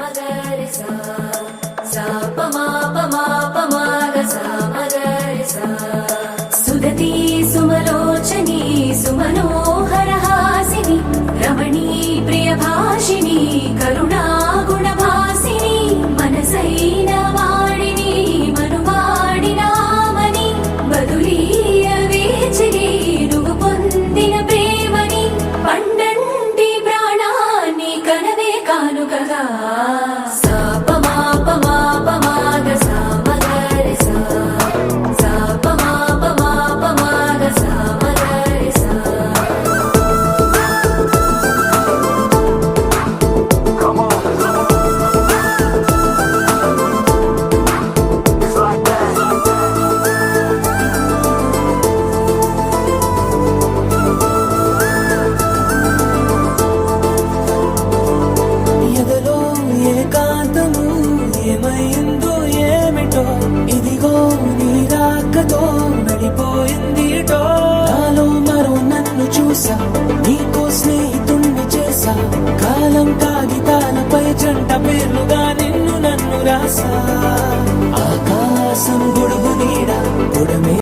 మగరి సా సా ప మా ప మా ప మా గ సా మగరి సా సుదతి సుమలోచని సుమనోహర హాసిని రమణీ ప్రియ భాషిని కరుణా గుణ భాసిని మనసైన వాడిని మనువాడినామని బదులీయ వేచిని నువ్వు పొందిన ప్రేమని పండంటి ప్రాణాన్ని కనవే కానుకగా సా ప మా ప మా ప మా గ సా మగరి సా సా ప మా ప మా ప మా గ సా మగరి సా ఎదలో ఏకాంతము ఏమైందో ఏమిటో ఇదిగో నీ రాకతో వెళ్ళిపోయిందిటో నాలో మరో నన్ను చూసా నీకో స్నేహితుణ్ణి చేసా కాలం కాగితాలపై జంట పేర్లుగా నిన్ను నన్ను రాసా ఆకాశం గొడుగు నీడ